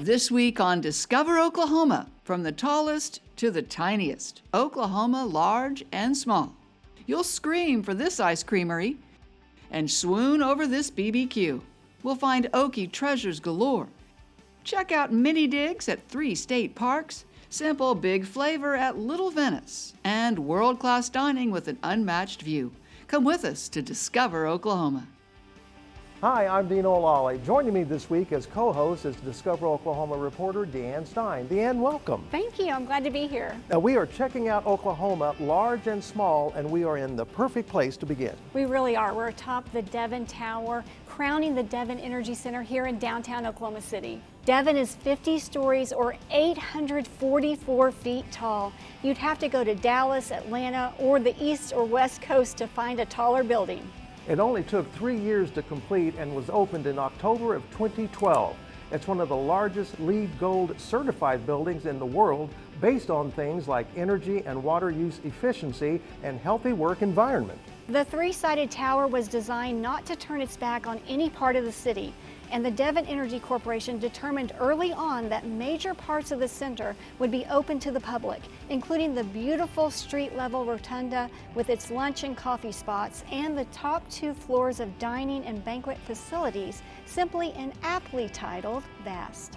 This week on Discover Oklahoma, from the tallest to the tiniest, Oklahoma large and small. You'll scream for this ice creamery and swoon over this BBQ. We'll find Okie treasures galore. Check out mini digs at 3 state parks, simple big flavor at Little Venice, and world-class dining with an unmatched view. Come with us to Discover Oklahoma. Hi, I'm Dean O'Lally. Joining me this week as co-host is Discover Oklahoma reporter Deanne Stein. Deanne, welcome. Thank you. I'm glad to be here. Now, we are checking out Oklahoma, large and small, and we are in the perfect place to begin. We really are. We're atop the Devon Tower, crowning the Devon Energy Center here in downtown Oklahoma City. Devon is 50 stories or 844 feet tall. You'd have to go to Dallas, Atlanta, or the East or West Coast to find a taller building. It only took 3 years to complete and was opened in October of 2012. It's one of the largest LEED Gold certified buildings in the world, based on things like energy and water use efficiency and healthy work environment. The 3-sided tower was designed not to turn its back on any part of the city, and the Devon Energy Corporation determined early on that major parts of the center would be open to the public, including the beautiful street-level rotunda with its lunch and coffee spots and the top 2 floors of dining and banquet facilities, simply and aptly titled VAST.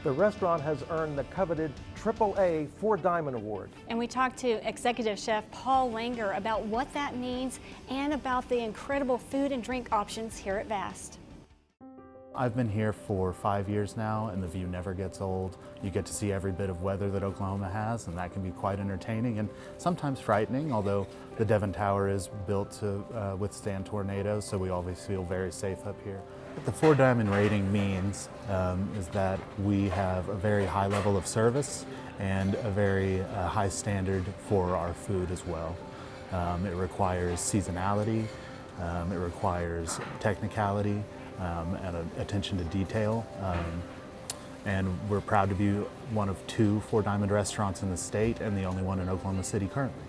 The restaurant has earned the coveted AAA 4-Diamond Award. And we talked to Executive Chef Paul Langer about what that means and about the incredible food and drink options here at VAST. I've been here for 5 years now, and the view never gets old. You get to see every bit of weather that Oklahoma has, and that can be quite entertaining and sometimes frightening, although the Devon Tower is built to withstand tornadoes, so we always feel very safe up here. What the 4-Diamond rating means is that we have a very high level of service and a very high standard for our food as well. It requires seasonality, it requires technicality, and attention to detail. And we're proud to be one of 2 4-Diamond restaurants in the state and the only one in Oklahoma City currently.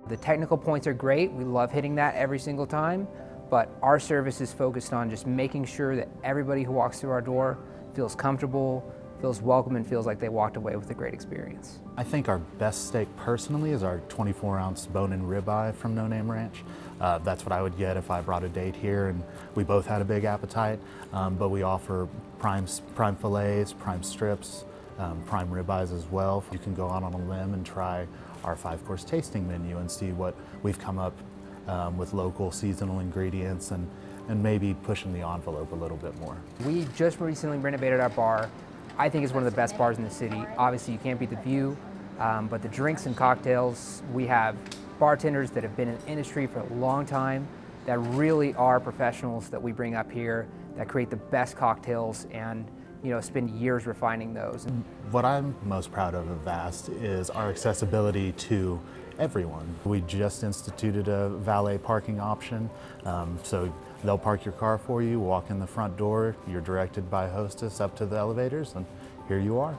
The technical points are great. We love hitting that every single time, but our service is focused on just making sure that everybody who walks through our door feels comfortable, feels welcome, and feels like they walked away with a great experience. I think our best steak personally is our 24-ounce bone-in ribeye from No Name Ranch. That's what I would get if I brought a date here and we both had a big appetite, but we offer prime fillets, prime strips, prime ribeyes as well. You can go out on a limb and try our 5-course tasting menu and see what we've come up with local seasonal ingredients and maybe pushing the envelope a little bit more. We just recently renovated our bar. I think it's one of the best bars in the city. Obviously, you can't beat the view, but the drinks and cocktails, we have bartenders that have been in the industry for a long time that really are professionals that we bring up here that create the best cocktails and spend years refining those. What I'm most proud of VAST is our accessibility to everyone. We just instituted a valet parking option, so they'll park your car for you, walk in the front door, you're directed by hostess up to the elevators, and here you are.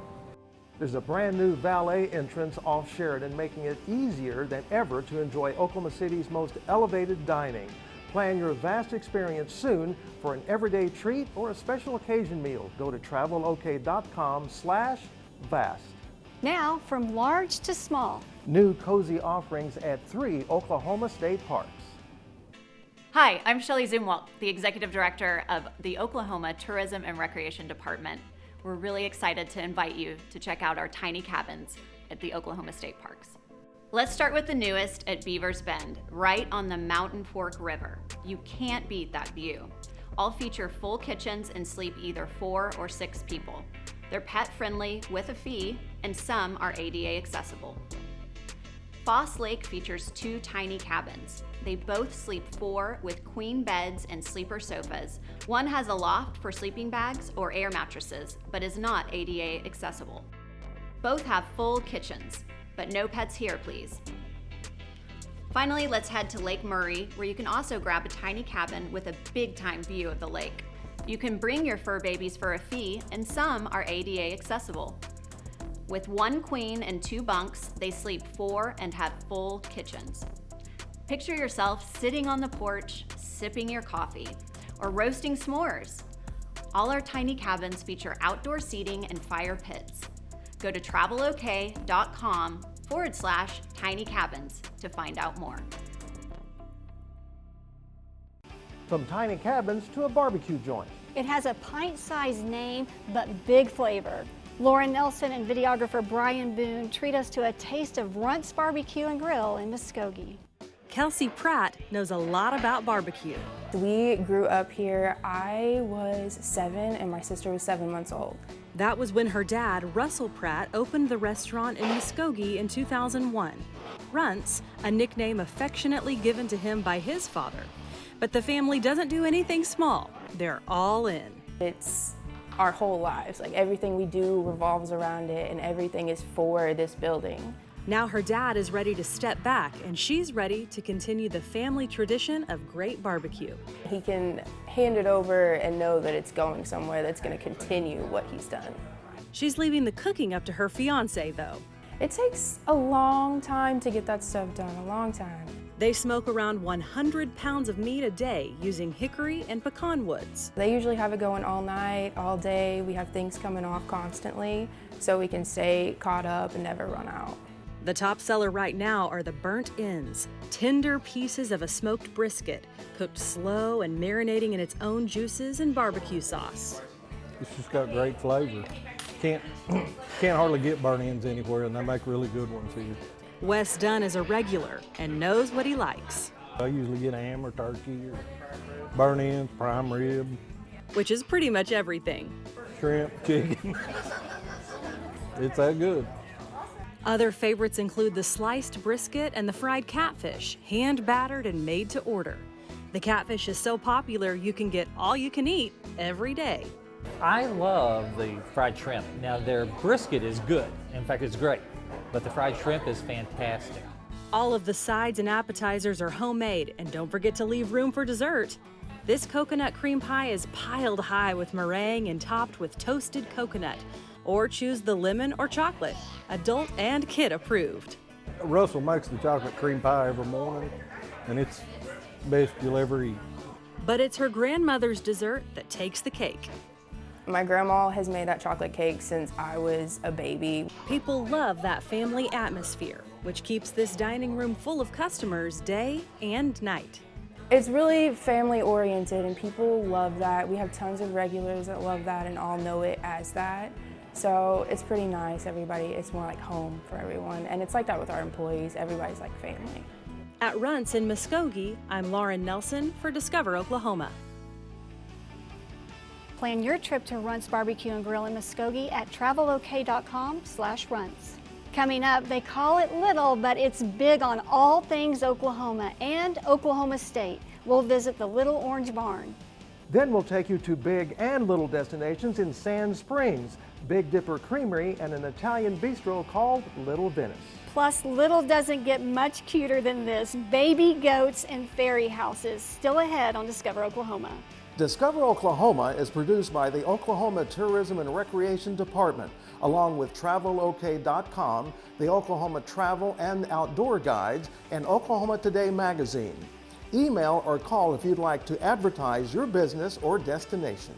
There's a brand new valet entrance off Sheridan, making it easier than ever to enjoy Oklahoma City's most elevated dining. Plan your VAST experience soon for an everyday treat or a special occasion meal. Go to travelok.com/VAST. Now, from large to small. New cozy offerings at 3 Oklahoma state parks. Hi, I'm Shelley Zumwalt, the Executive Director of the Oklahoma Tourism and Recreation Department. We're really excited to invite you to check out our tiny cabins at the Oklahoma State Parks. Let's start with the newest at Beavers Bend, right on the Mountain Fork River. You can't beat that view. All feature full kitchens and sleep either 4 or 6 people. They're pet friendly with a fee, and some are ADA accessible. Foss Lake features 2 tiny cabins. They both sleep 4 with queen beds and sleeper sofas. One has a loft for sleeping bags or air mattresses, but is not ADA accessible. Both have full kitchens, but no pets here, please. Finally, let's head to Lake Murray, where you can also grab a tiny cabin with a big-time view of the lake. You can bring your fur babies for a fee, and some are ADA accessible. With 1 queen and 2 bunks, they sleep 4 and have full kitchens. Picture yourself sitting on the porch, sipping your coffee, or roasting s'mores. All our tiny cabins feature outdoor seating and fire pits. Go to travelok.com/tiny cabins to find out more. From tiny cabins to a barbecue joint. It has a pint-sized name, but big flavor. Lauren Nelson and videographer Brian Boone treat us to a taste of Runts Barbecue and Grill in Muskogee. Kelsey Pratt knows a lot about barbecue. We grew up here. I was 7 and my sister was 7 months old. That was when her dad, Russell Pratt, opened the restaurant in Muskogee in 2001. Runts, a nickname affectionately given to him by his father. But the family doesn't do anything small. They're all in. It's our whole lives. Like everything we do revolves around it and everything is for this building. Now her dad is ready to step back and she's ready to continue the family tradition of great barbecue. He can hand it over and know that it's going somewhere that's going to continue what he's done. She's leaving the cooking up to her fiance though. It takes a long time to get that stuff done, a long time. They smoke around 100 pounds of meat a day using hickory and pecan woods. They usually have it going all night, all day. We have things coming off constantly so we can stay caught up and never run out. The top seller right now are the burnt ends, tender pieces of a smoked brisket, cooked slow and marinating in its own juices and barbecue sauce. It's just got great flavor. Can't hardly get burnt ends anywhere, and they make really good ones here. Wes Dunn is a regular and knows what he likes. I usually get ham or turkey or burnt ends, prime rib, which is pretty much everything. Shrimp, chicken. It's that good. Other favorites include the sliced brisket and the fried catfish, hand battered and made to order. The catfish is so popular you can get all you can eat every day. I love the fried shrimp. Now their brisket is good. In fact, it's great. But the fried shrimp is fantastic. All of the sides and appetizers are homemade, and don't forget to leave room for dessert. This coconut cream pie is piled high with meringue and topped with toasted coconut. Or choose the lemon or chocolate, adult and kid approved. Russell makes the chocolate cream pie every morning, and it's the best you'll ever eat. But it's her grandmother's dessert that takes the cake. My grandma has made that chocolate cake since I was a baby. People love that family atmosphere, which keeps this dining room full of customers day and night. It's really family oriented and people love that. We have tons of regulars that love that and all know it as that. So it's pretty nice, it's more like home for everyone. And it's like that with our employees, everybody's like family. At Runts in Muskogee, I'm Lauren Nelson for Discover Oklahoma. Plan your trip to Runts Barbecue and Grill in Muskogee at travelok.com/runts. Coming up, they call it little, but it's big on all things Oklahoma and Oklahoma State. We'll visit the Little Orange Barn. Then we'll take you to big and little destinations in Sand Springs, Big Dipper Creamery, and an Italian bistro called Little Venice. Plus, little doesn't get much cuter than this. Baby goats and fairy houses. Still ahead on Discover Oklahoma. Discover Oklahoma is produced by the Oklahoma Tourism and Recreation Department, along with TravelOK.com, the Oklahoma Travel and Outdoor Guides, and Oklahoma Today magazine. Email or call if you'd like to advertise your business or destination.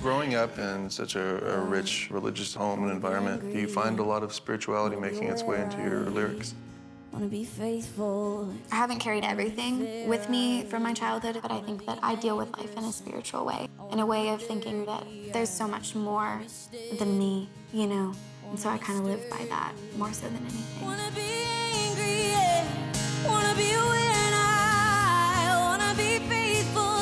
Growing up in such a rich religious home and environment, you find a lot of spirituality making its way into your lyrics. Wanna be faithful. I haven't carried everything with me from my childhood, but I think that I deal with life in a spiritual way, in a way of thinking that there's so much more than me, you know? And so I kind of live by that more so than anything. Wanna be angry, yeah. Wanna be a winner. Wanna be faithful.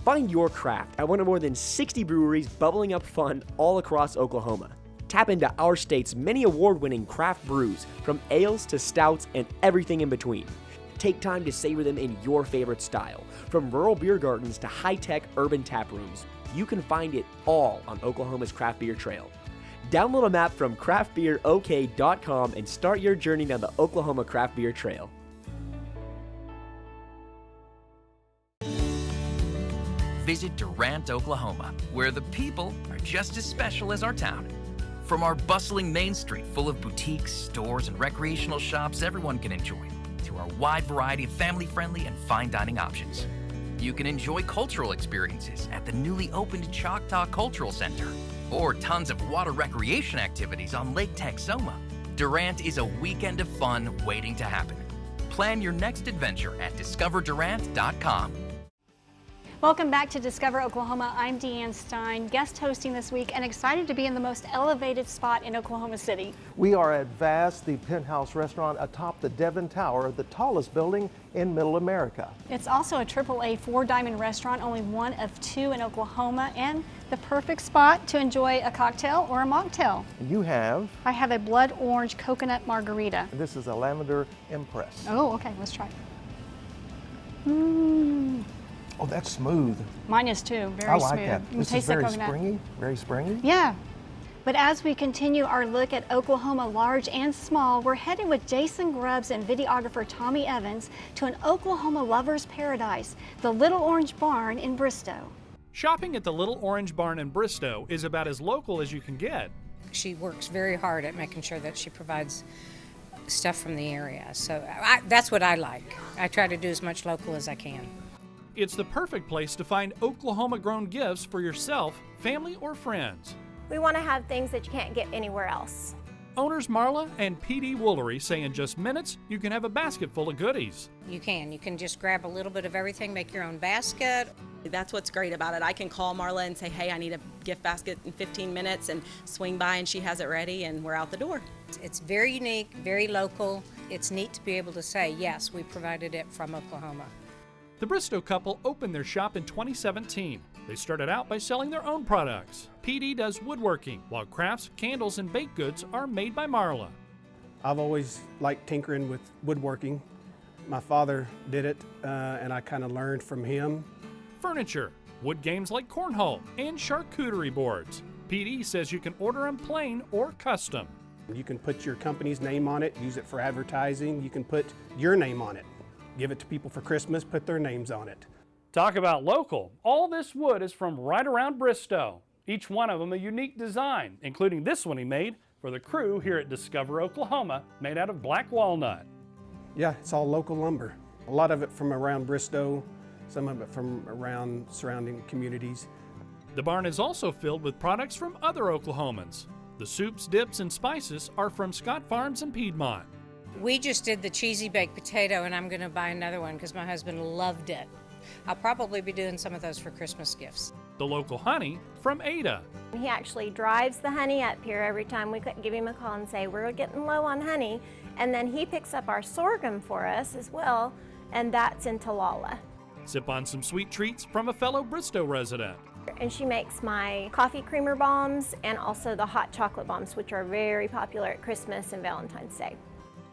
Find your craft at one of more than 60 breweries bubbling up fun all across Oklahoma. Tap into our state's many award-winning craft brews, from ales to stouts and everything in between. Take time to savor them in your favorite style. From rural beer gardens to high-tech urban tap rooms, you can find it all on Oklahoma's Craft Beer Trail. Download a map from craftbeerok.com and start your journey down the Oklahoma Craft Beer Trail. Visit Durant, Oklahoma, where the people are just as special as our town. From our bustling main street full of boutiques, stores, and recreational shops everyone can enjoy, to our wide variety of family-friendly and fine dining options. You can enjoy cultural experiences at the newly opened Choctaw Cultural Center, or tons of water recreation activities on Lake Texoma. Durant is a weekend of fun waiting to happen. Plan your next adventure at discoverdurant.com. Welcome back to Discover Oklahoma. I'm Deanne Stein, guest hosting this week, and excited to be in the most elevated spot in Oklahoma City. We are at Vast, the penthouse restaurant atop the Devon Tower, the tallest building in Middle America. It's also a AAA 4-diamond restaurant, only one of 2 in Oklahoma, and the perfect spot to enjoy a cocktail or a mocktail. You have? I have a blood orange coconut margarita. This is a Lavender Impress. Oh, okay, let's try it. Oh, that's smooth. Mine is too, very I like smooth. that. You can This is taste the very coconut. springy, very springy. Yeah. But as we continue our look at Oklahoma large and small, we're heading with Jason Grubbs and videographer Tommy Evans to an Oklahoma lover's paradise, the Little Orange Barn in Bristow. Shopping at the Little Orange Barn in Bristow is about as local as you can get. She works very hard at making sure that she provides stuff from the area. So that's what I like. I try to do as much local as I can. It's the perfect place to find Oklahoma-grown gifts for yourself, family, or friends. We want to have things that you can't get anywhere else. Owners Marla and P.D. Woolery say in just minutes you can have a basket full of goodies. You can just grab a little bit of everything, make your own basket. That's what's great about it. I can call Marla and say, hey, I need a gift basket in 15 minutes, and swing by and she has it ready and we're out the door. It's very unique, very local. It's neat to be able to say, yes, we provided it from Oklahoma. The Bristow couple opened their shop in 2017. They started out by selling their own products. PD does woodworking, while crafts, candles, and baked goods are made by Marla. I've always liked tinkering with woodworking. My father did it, and I kind of learned from him. Furniture, wood games like cornhole, and charcuterie boards. PD says you can order them plain or custom. You can put your company's name on it, use it for advertising. You can put your name on it. Give it to people for Christmas, put their names on it. Talk about local. All this wood is from right around Bristow. Each one of them a unique design, including this one he made for the crew here at Discover Oklahoma, made out of black walnut. Yeah, it's all local lumber. A lot of it from around Bristow, some of it from around surrounding communities. The barn is also filled with products from other Oklahomans. The soups, dips, and spices are from Scott Farms in Piedmont. We just did the cheesy baked potato, and I'm going to buy another one because my husband loved it. I'll probably be doing some of those for Christmas gifts. The local honey from Ada. He actually drives the honey up here every time we give him a call and say, we're getting low on honey. And then he picks up our sorghum for us as well, and that's in Talala. Sip on some sweet treats from a fellow Bristow resident. And she makes my coffee creamer bombs and also the hot chocolate bombs, which are very popular at Christmas and Valentine's Day.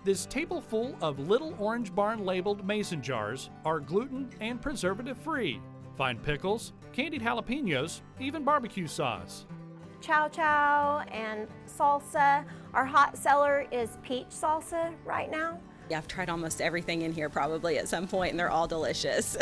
This table full of Little Orange Barn labeled mason jars are gluten and preservative free. Find pickles, candied jalapenos, even barbecue sauce. Chow chow and salsa. Our hot seller is peach salsa right now. Yeah, I've tried almost everything in here probably at some point, and they're all delicious.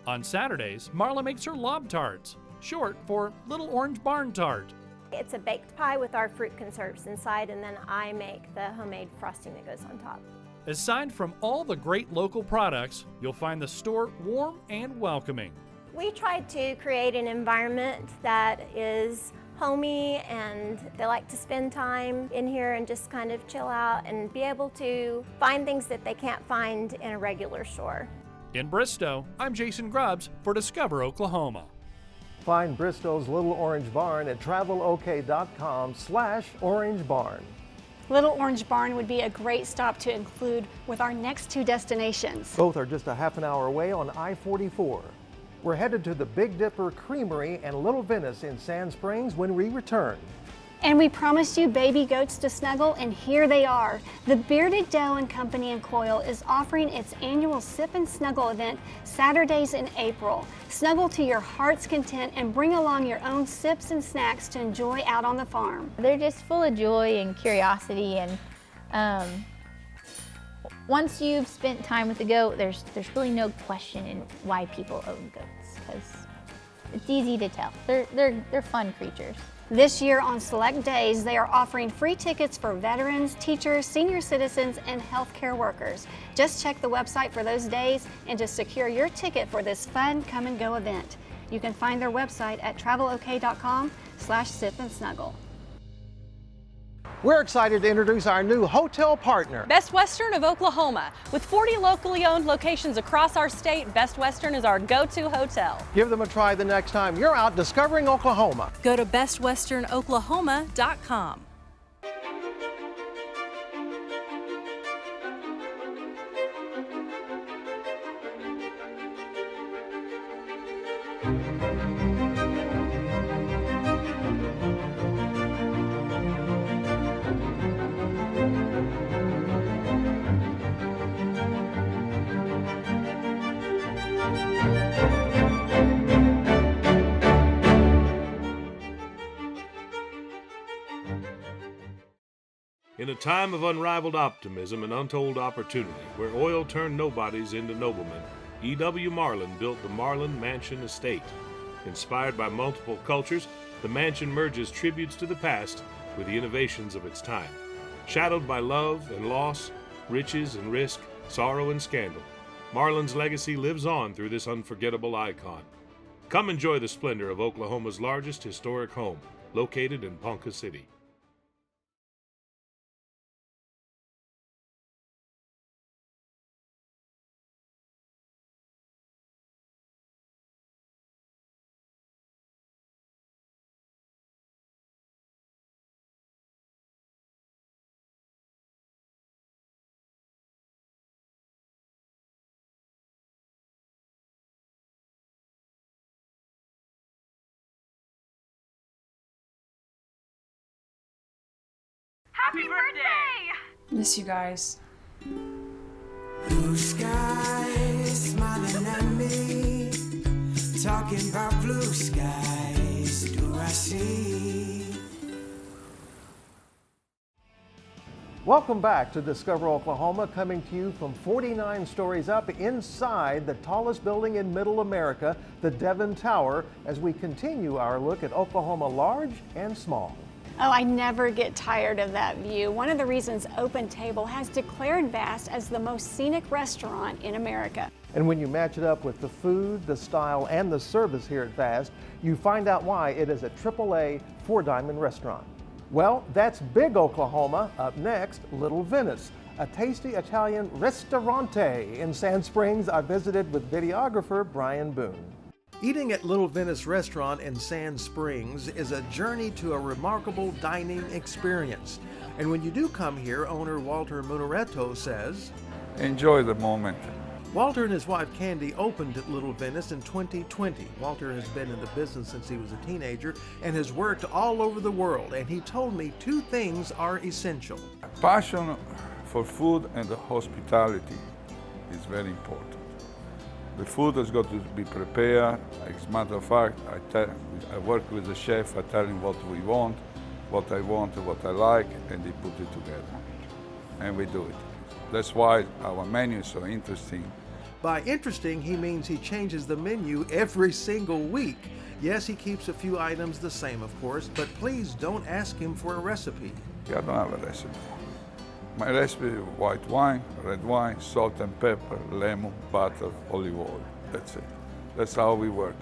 On Saturdays, Marla makes her lob tarts, short for Little Orange Barn Tart. It's a baked pie with our fruit conserves inside, and then I make the homemade frosting that goes on top. Aside from all the great local products, you'll find the store warm and welcoming. We tried to create an environment that is homey, and they like to spend time in here and just kind of chill out and be able to find things that they can't find in a regular store. In Bristow, I'm Jason Grubbs for Discover Oklahoma. Find Bristow's Little Orange Barn at travelok.com/Orange Barn. Little Orange Barn would be a great stop to include with our next 2 destinations. Both are just a half an hour away on I-44. We're headed to the Big Dipper Creamery and Little Venice in Sand Springs when we return. And we promised you baby goats to snuggle, and here they are. The Bearded Doe and Company in Coyle is offering its annual Sip and Snuggle event Saturdays in April. Snuggle to your heart's content and bring along your own sips and snacks to enjoy out on the farm. They're just full of joy and curiosity, and once you've spent time with the goat, there's really no question in why people own goats, because it's easy to tell. They're fun creatures. This year on select days, they are offering free tickets for veterans, teachers, senior citizens, and healthcare workers. Just check the website for those days and to secure your ticket for this fun come and go event. You can find their website at travelok.com/sip-and-snuggle. We're excited to introduce our new hotel partner. Best Western of Oklahoma. With 40 locally owned locations across our state, Best Western is our go-to hotel. Give them a try the next time you're out discovering Oklahoma. Go to bestwesternoklahoma.com. In a time of unrivaled optimism and untold opportunity, where oil turned nobodies into noblemen, E.W. Marlin built the Marlin Mansion Estate. Inspired by multiple cultures, the mansion merges tributes to the past with the innovations of its time. Shadowed by love and loss, riches and risk, sorrow and scandal, Marlin's legacy lives on through this unforgettable icon. Come enjoy the splendor of Oklahoma's largest historic home, located in Ponca City. Happy birthday! Miss you guys. Blue skies smiling at me, talking about blue skies, do I see? Welcome back to Discover Oklahoma, coming to you from 49 stories up inside the tallest building in Middle America, the Devon Tower, as we continue our look at Oklahoma large and small. Oh, I never get tired of that view. One of the reasons Open Table has declared Vast as the most scenic restaurant in America. And when you match it up with the food, the style, and the service here at Vast, you find out why it is a AAA four-diamond restaurant. Well, that's Big Oklahoma. Up next, Little Venice, a tasty Italian ristorante in Sand Springs I visited with videographer Brian Boone. Eating at Little Venice Restaurant in Sand Springs is a journey to a remarkable dining experience. And when you do come here, owner Walter Munaretto says, enjoy the moment. Walter and his wife Candy opened at Little Venice in 2020. Walter has been in the business since he was a teenager and has worked all over the world. And he told me two things are essential. Passion for food and the hospitality is very important. The food has got to be prepared. As a matter of fact, I work with the chef, I tell him what we want, what I want, what I like, and he put it together. And we do it. That's why our menu is so interesting. By interesting, he means he changes the menu every single week. Yes, he keeps a few items the same, of course, but please don't ask him for a recipe. Yeah, I don't have a recipe. My recipe is white wine, red wine, salt and pepper, lemon, butter, olive oil. That's it. That's how we work.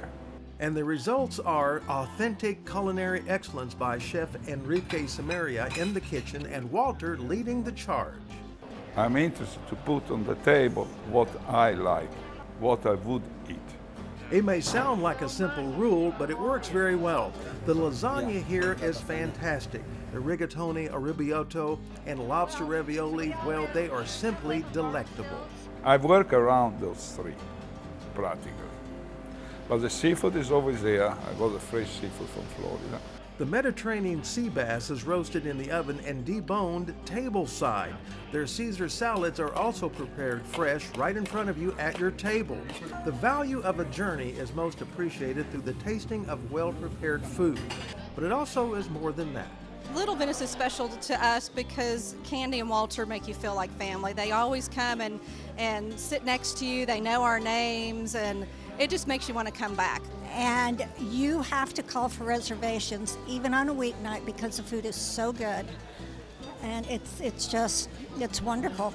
And the results are authentic culinary excellence by Chef Enrique Samaria in the kitchen and Walter leading the charge. I'm interested to put on the table what I like, what I would eat. It may sound like a simple rule, but it works very well. The lasagna here is fantastic. The rigatoni, arrabbiato, and lobster ravioli, well, they are simply delectable. I've worked around those three, practically. But the seafood is always there. I got the fresh seafood from Florida. The Mediterranean sea bass is roasted in the oven and deboned tableside. Their Caesar salads are also prepared fresh right in front of you at your table. The value of a journey is most appreciated through the tasting of well-prepared food, but it also is more than that. Little Venice is special to us because Candy and Walter make you feel like family. They always come and sit next to you. They know our names, and it just makes you want to come back. And you have to call for reservations, even on a weeknight, because the food is so good. And it's wonderful.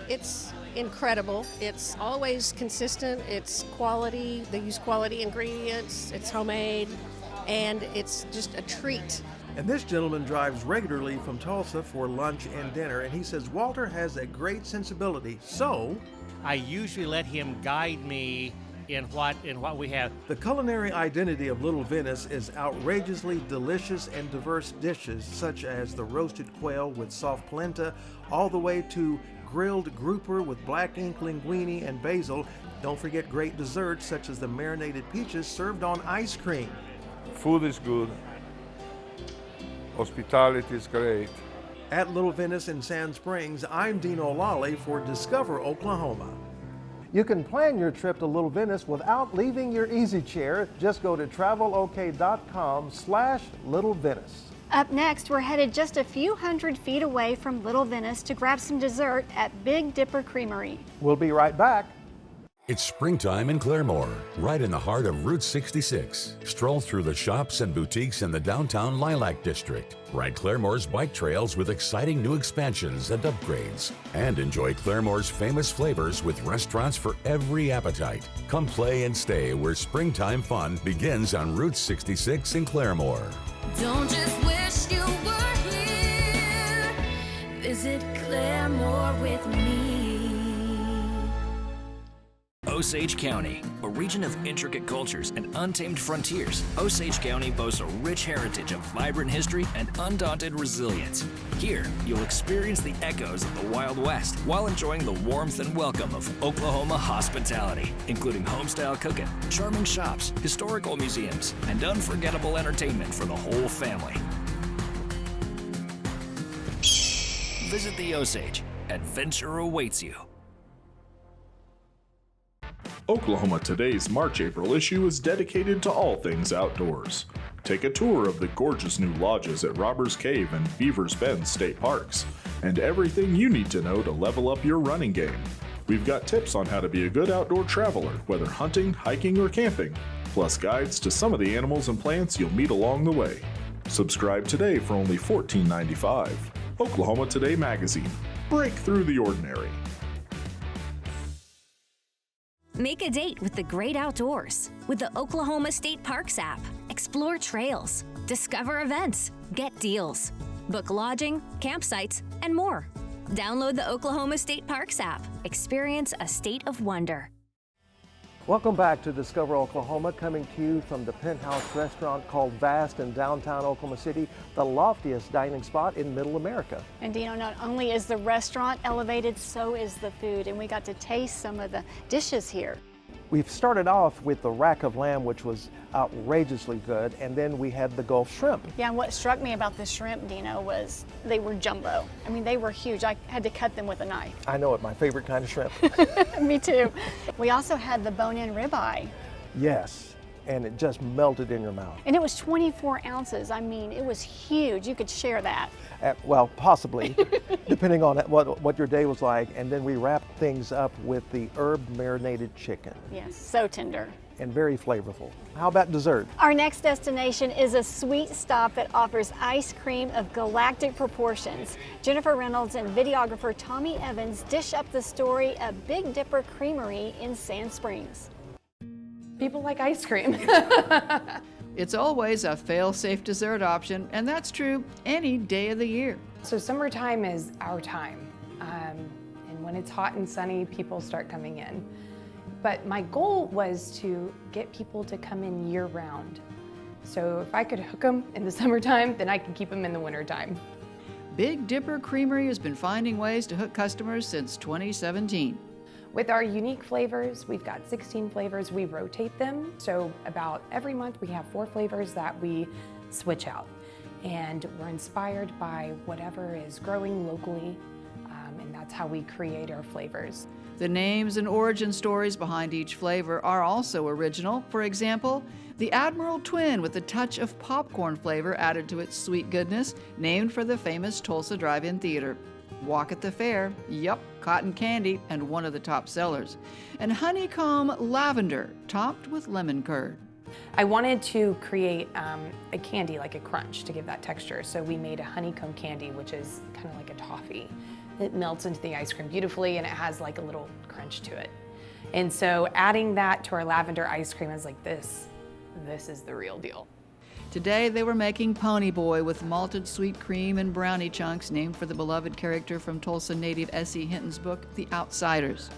It's incredible. It's always consistent. It's quality. They use quality ingredients. It's homemade, and it's just a treat. And this gentleman drives regularly from Tulsa for lunch and dinner, and he says Walter has a great sensibility. So I usually let him guide me in what we have. The culinary identity of Little Venice is outrageously delicious and diverse dishes, such as the roasted quail with soft polenta, all the way to grilled grouper with black ink linguine and basil. Don't forget great desserts such as the marinated peaches served on ice cream. Food is good. Hospitality is great. At Little Venice in Sand Springs, I'm Dino Lally for Discover Oklahoma. You can plan your trip to Little Venice without leaving your easy chair. Just go to travelok.com/Little Venice. Up next, we're headed just a few hundred feet away from Little Venice to grab some dessert at Big Dipper Creamery. We'll be right back. It's springtime in Claremore, right in the heart of Route 66. Stroll through the shops and boutiques in the downtown Lilac District. Ride Claremore's bike trails with exciting new expansions and upgrades. And enjoy Claremore's famous flavors with restaurants for every appetite. Come play and stay where springtime fun begins on Route 66 in Claremore. Don't just wish you were here. Visit Claremore with me. Osage County, a region of intricate cultures and untamed frontiers. Osage County boasts a rich heritage of vibrant history and undaunted resilience. Here, you'll experience the echoes of the Wild West while enjoying the warmth and welcome of Oklahoma hospitality, including homestyle cooking, charming shops, historical museums, and unforgettable entertainment for the whole family. Visit the Osage. Adventure awaits you. Oklahoma Today's March-April issue is dedicated to all things outdoors. Take a tour of the gorgeous new lodges at Robbers Cave and Beavers Bend State Parks, and everything you need to know to level up your running game. We've got tips on how to be a good outdoor traveler, whether hunting, hiking, or camping, plus guides to some of the animals and plants you'll meet along the way. Subscribe today for only $14.95. Oklahoma Today Magazine. Break through the ordinary. Make a date with the great outdoors with the Oklahoma State Parks app. Explore trails, discover events, get deals, book lodging, campsites, and more. Download the Oklahoma State Parks app. Experience a state of wonder. Welcome back to Discover Oklahoma, coming to you from the Penthouse restaurant called Vast in downtown Oklahoma City, the loftiest dining spot in Middle America. And Dino, not only is the restaurant elevated, so is the food, and we got to taste some of the dishes here. We've started off with the rack of lamb, which was outrageously good, and then we had the Gulf shrimp. Yeah, and what struck me about the shrimp, Dino, was they were jumbo. I mean, they were huge. I had to cut them with a knife. I know it, my favorite kind of shrimp. Me too. We also had the bone-in ribeye. Yes, and it just melted in your mouth. And it was 24 ounces. I mean, it was huge. You could share that. Well, possibly, depending on what your day was like. And then we wrapped things up with the herb marinated chicken. Yes, so tender. And very flavorful. How about dessert? Our next destination is a sweet stop that offers ice cream of galactic proportions. Jennifer Reynolds and videographer Tommy Evans dish up the story of Big Dipper Creamery in Sand Springs. People like ice cream. It's always a fail-safe dessert option, and that's true any day of the year. So summertime is our time. And when it's hot and sunny, people start coming in. But my goal was to get people to come in year-round. So if I could hook them in the summertime, then I can keep them in the wintertime. Big Dipper Creamery has been finding ways to hook customers since 2017. With our unique flavors, we've got 16 flavors. We rotate them. So about every month we have 4 flavors that we switch out. And we're inspired by whatever is growing locally, and that's how we create our flavors. The names and origin stories behind each flavor are also original. For example, the Admiral Twin with a touch of popcorn flavor added to its sweet goodness, named for the famous Tulsa Drive-In Theater. Walk at the Fair, yup, cotton candy, and one of the top sellers. And honeycomb lavender, topped with lemon curd. I wanted to create a candy like a crunch to give that texture. So we made a honeycomb candy, which is kind of like a toffee. It melts into the ice cream beautifully and it has like a little crunch to it. And so adding that to our lavender ice cream is like this is the real deal. Today they were making Pony Boy with malted sweet cream and brownie chunks named for the beloved character from Tulsa native S.E. Hinton's book, The Outsiders.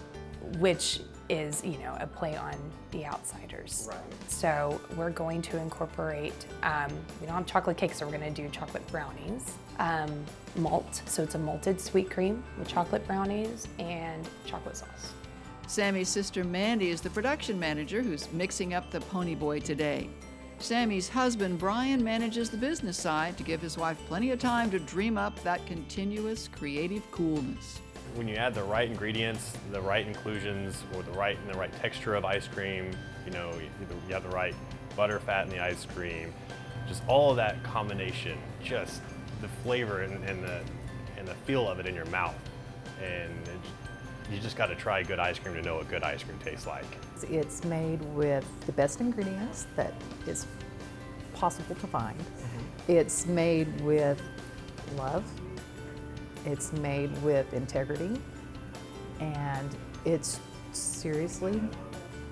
Which is, you know, a play on The Outsiders. Right. So we're going to incorporate, we don't have chocolate cake, so we're gonna do chocolate brownies. Malt, so it's a malted sweet cream with chocolate brownies and chocolate sauce. Sammy's sister Mandy is the production manager who's mixing up the Pony Boy today. Sammy's husband Brian manages the business side to give his wife plenty of time to dream up that continuous creative coolness. When you add the right ingredients, the right inclusions, or the right texture of ice cream, you know, you have the right butter, fat in the ice cream, just all of that combination, just the flavor and the feel of it in your mouth, and you just got to try good ice cream to know what good ice cream tastes like. It's made with the best ingredients that is possible to find. It's made with love. It's made with integrity. And it's seriously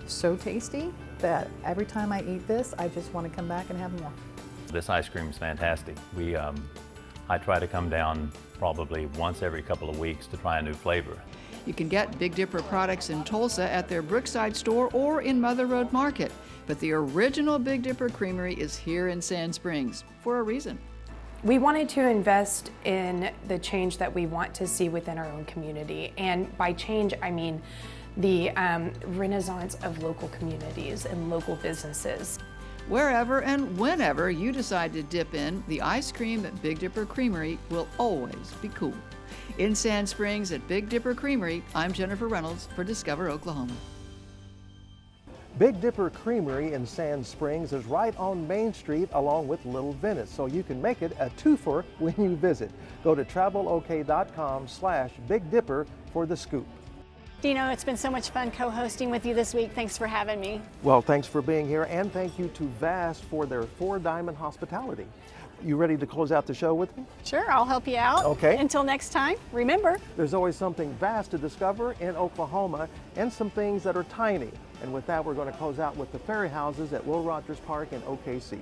so tasty that every time I eat this, I just want to come back and have more. This ice cream is fantastic. I try to come down probably once every couple of weeks to try a new flavor. You can get Big Dipper products in Tulsa at their Brookside store or in Mother Road Market. But the original Big Dipper Creamery is here in Sand Springs for a reason. We wanted to invest in the change that we want to see within our own community. And by change, I mean the renaissance of local communities and local businesses. Wherever and whenever you decide to dip in, the ice cream at Big Dipper Creamery will always be cool. In Sand Springs at Big Dipper Creamery, I'm Jennifer Reynolds for Discover Oklahoma. Big Dipper Creamery in Sand Springs is right on Main Street along with Little Venice, so you can make it a twofer when you visit. Go to travelok.com/Big Dipper for the scoop. Dino, it's been so much fun co-hosting with you this week. Thanks for having me. Well, thanks for being here, and thank you to Vast for their 4 Diamond hospitality. You ready to close out the show with me? Sure, I'll help you out. Okay. Until next time, remember, there's always something vast to discover in Oklahoma and some things that are tiny. And with that, we're going to close out with the Fairy Houses at Will Rogers Park in OKC.